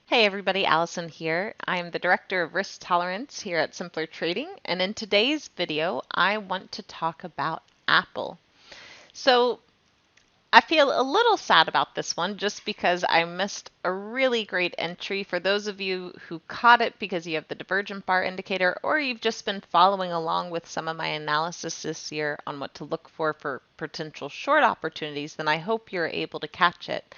Hey everybody, Allison here. I'm the Director of Risk Tolerance here at Simpler Trading, and in today's video, I want to talk about Apple. So I feel a little sad about this one just because I missed a really great entry. For those of you who caught it because you have the divergent bar indicator, or you've just been following along with some of my analysis this year on what to look for potential short opportunities, then I hope you're able to catch it.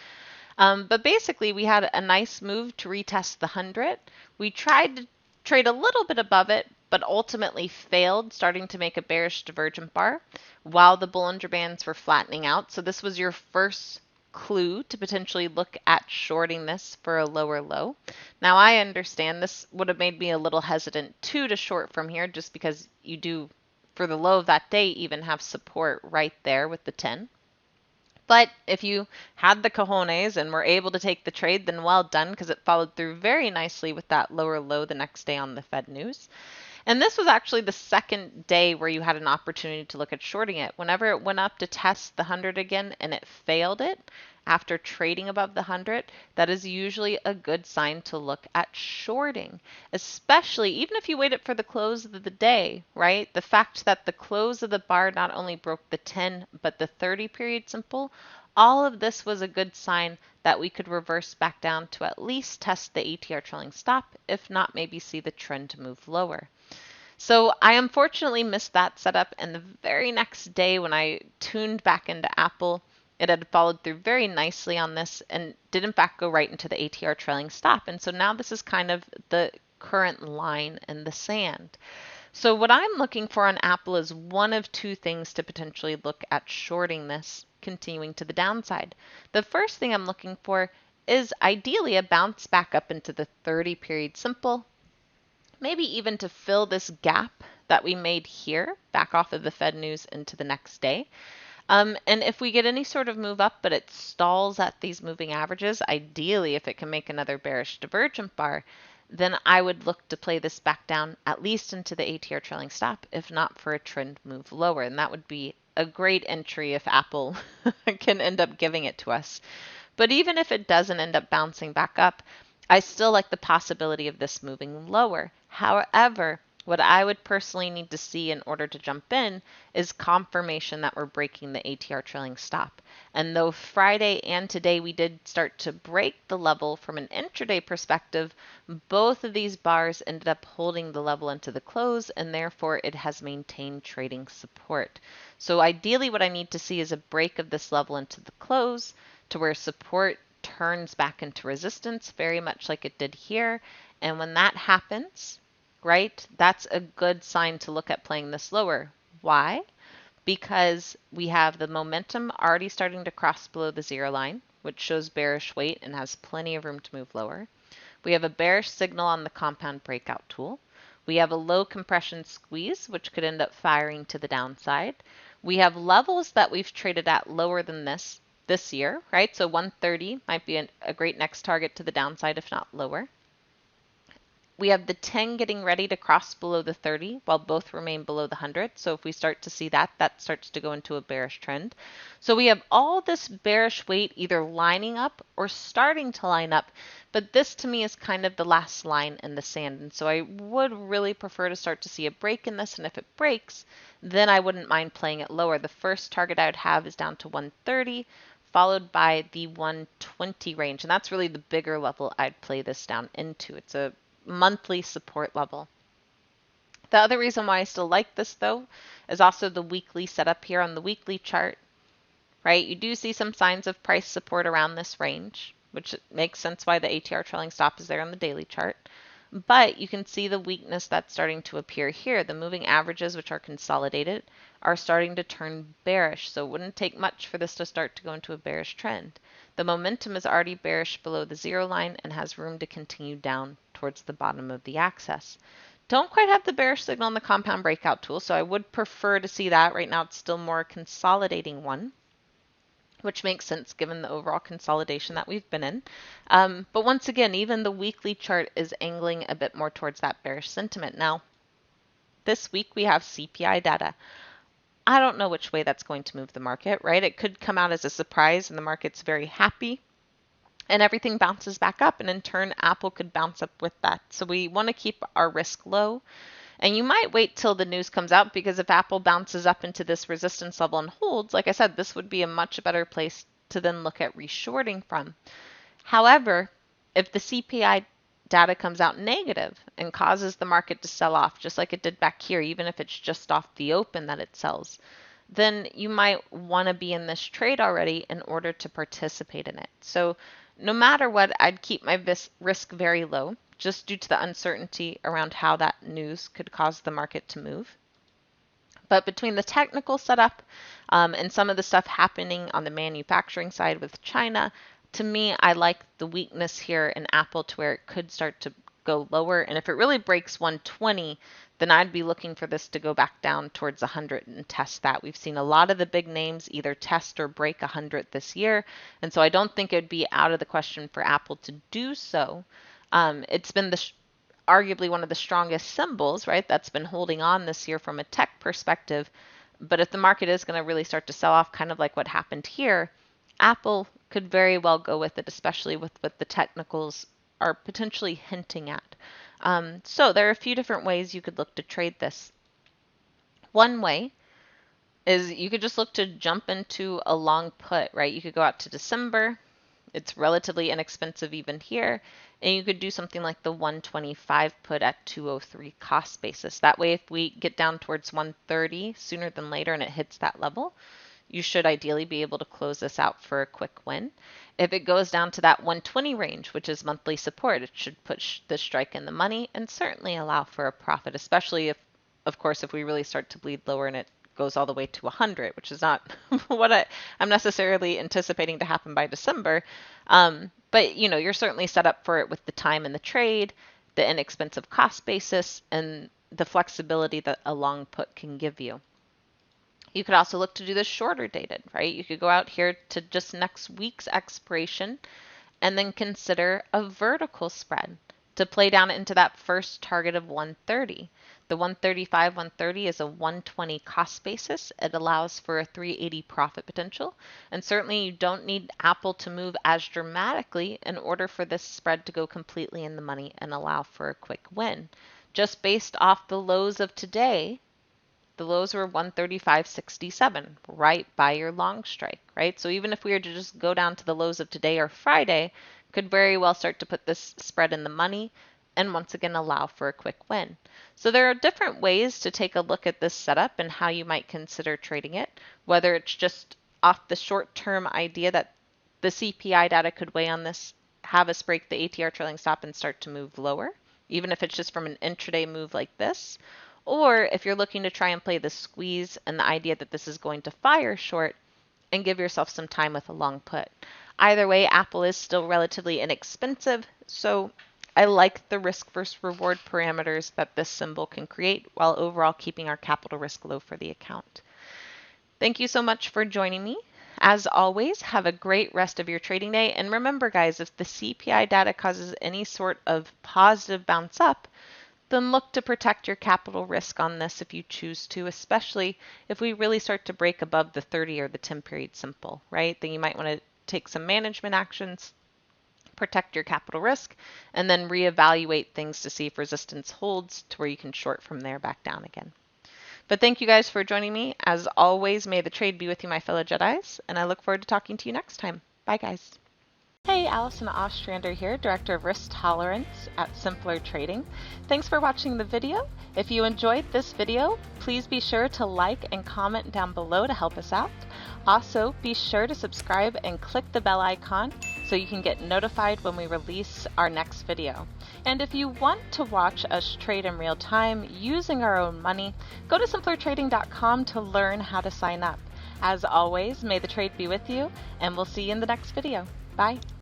But basically, we had a nice move to retest the 100. We tried to trade a little bit above it, but ultimately failed, starting to make a bearish divergent bar while the Bollinger Bands were flattening out. So this was your first clue to potentially look at shorting this for a lower low. Now I understand this would have made me a little hesitant too to short from here just because you do, for the low of that day, even have support right there with the 10. But if you had the cojones and were able to take the trade, then well done, because it followed through very nicely with that lower low the next day on the Fed news. And this was actually the second day where you had an opportunity to look at shorting it. Whenever it went up to test the 100 again and it failed it after trading above the 100, that is usually a good sign to look at shorting, especially even if you waited for the close of the day, right? The fact that the close of the bar not only broke the 10 but the 30 period simple, all of this was a good sign that we could reverse back down to at least test the ATR trailing stop, if not maybe see the trend move lower. So I unfortunately missed that setup, and the very next day when I tuned back into Apple, it had followed through very nicely on this and did in fact go right into the ATR trailing stop. And so now this is kind of the current line in the sand. So what I'm looking for on Apple is one of two things to potentially look at shorting this continuing to the downside. The first thing I'm looking for is ideally a bounce back up into the 30 period simple, maybe even to fill this gap that we made here back off of the Fed news into the next day. And if we get any sort of move up, but it stalls at these moving averages, ideally if it can make another bearish divergent bar, then I would look to play this back down at least into the ATR trailing stop, if not for a trend move lower. And that would be a great entry if Apple can end up giving it to us. But even if it doesn't end up bouncing back up, I still like the possibility of this moving lower. However, what I would personally need to see in order to jump in is confirmation that we're breaking the ATR trailing stop. And though Friday and today we did start to break the level from an intraday perspective, both of these bars ended up holding the level into the close, and therefore it has maintained trading support. So ideally what I need to see is a break of this level into the close to where support turns back into resistance, very much like it did here. And when that happens, right, that's a good sign to look at playing this lower. Why? Because we have the momentum already starting to cross below the zero line, which shows bearish weight and has plenty of room to move lower. We have a bearish signal on the compound breakout tool. We have a low compression squeeze, which could end up firing to the downside. We have levels that we've traded at lower than this year, right? So 130 might be a great next target to the downside, if not lower. We have the 10 getting ready to cross below the 30 while both remain below the 100. So if we start to see that, that starts to go into a bearish trend. So we have all this bearish weight either lining up or starting to line up. But this to me is kind of the last line in the sand. And so I would really prefer to start to see a break in this. And if it breaks, then I wouldn't mind playing it lower. The first target I would have is down to 130, followed by the 120 range. And that's really the bigger level I'd play this down into. It's a monthly support level. The other reason why I still like this though is also the weekly setup here on the weekly chart, right? You do see some signs of price support around this range, which makes sense why the ATR trailing stop is there on the daily chart. But you can see the weakness that's starting to appear here. The moving averages, which are consolidated, are starting to turn bearish. So it wouldn't take much for this to start to go into a bearish trend. The momentum is already bearish below the zero line and has room to continue down towards the bottom of the axis. Don't quite have the bearish signal on the compound breakout tool, so I would prefer to see that. Right now it's still more a consolidating one, which makes sense given the overall consolidation that we've been in. But once again, even the weekly chart is angling a bit more towards that bearish sentiment. Now, this week we have CPI data. I don't know which way that's going to move the market, right? It could come out as a surprise and the market's very happy and everything bounces back up, and in turn Apple could bounce up with that. So we want to keep our risk low. And you might wait till the news comes out, because if Apple bounces up into this resistance level and holds, like I said, this would be a much better place to then look at reshorting from. However, if the CPI data comes out negative and causes the market to sell off, just like it did back here, even if it's just off the open that it sells, then you might want to be in this trade already in order to participate in it. So no matter what, I'd keep my risk very low, just due to the uncertainty around how that news could cause the market to move. But between the technical setup and some of the stuff happening on the manufacturing side with China, to me, I like the weakness here in Apple to where it could start to go lower. And if it really breaks 120, then I'd be looking for this to go back down towards 100 and test that. We've seen a lot of the big names either test or break 100 this year. And so I don't think it would be out of the question for Apple to do so. It's been arguably one of the strongest symbols, right, that's been holding on this year from a tech perspective. But if the market is going to really start to sell off, kind of like what happened here, Apple could very well go with it, especially with what the technicals are potentially hinting at. So there are a few different ways you could look to trade this. One way is you could just look to jump into a long put, right? You could go out to December. It's relatively inexpensive even here. And you could do something like the 125 put at 203 cost basis. That way, if we get down towards 130 sooner than later and it hits that level, you should ideally be able to close this out for a quick win. If it goes down to that 120 range, which is monthly support, it should put the strike in the money and certainly allow for a profit, especially if, of course, if we really start to bleed lower and it goes all the way to 100, which is not what I'm necessarily anticipating to happen by December. But you're certainly set up for it with the time in the trade, the inexpensive cost basis, and the flexibility that a long put can give you. You could also look to do this shorter dated, right? You could go out here to just next week's expiration and then consider a vertical spread to play down into that first target of 130. The 135, 130 is a 120 cost basis. It allows for a 380 profit potential. And certainly you don't need Apple to move as dramatically in order for this spread to go completely in the money and allow for a quick win. Just based off the lows of today, the lows were 135.67, right by your long strike, right? So even if we were to just go down to the lows of today or Friday, could very well start to put this spread in the money and once again allow for a quick win. So there are different ways to take a look at this setup and how you might consider trading it, whether it's just off the short-term idea that the CPI data could weigh on this, have us break the ATR trailing stop and start to move lower, even if it's just from an intraday move like this. Or if you're looking to try and play the squeeze and the idea that this is going to fire short and give yourself some time with a long put. Either way, Apple is still relatively inexpensive, so I like the risk versus reward parameters that this symbol can create while overall keeping our capital risk low for the account. Thank you so much for joining me. As always, have a great rest of your trading day. And remember, guys, if the CPI data causes any sort of positive bounce up, then look to protect your capital risk on this if you choose to, especially if we really start to break above the 30 or the 10 period simple, right? Then you might want to take some management actions, protect your capital risk, and then reevaluate things to see if resistance holds to where you can short from there back down again. But thank you guys for joining me. As always, may the trade be with you, my fellow Jedis, and I look forward to talking to you next time. Bye, guys. Hey, Allison Ostrander here, Director of Risk Tolerance at Simpler Trading. Thanks for watching the video. If you enjoyed this video, please be sure to like and comment down below to help us out. Also, be sure to subscribe and click the bell icon so you can get notified when we release our next video. And if you want to watch us trade in real time using our own money, go to simplertrading.com to learn how to sign up. As always, may the trade be with you, and we'll see you in the next video. Bye.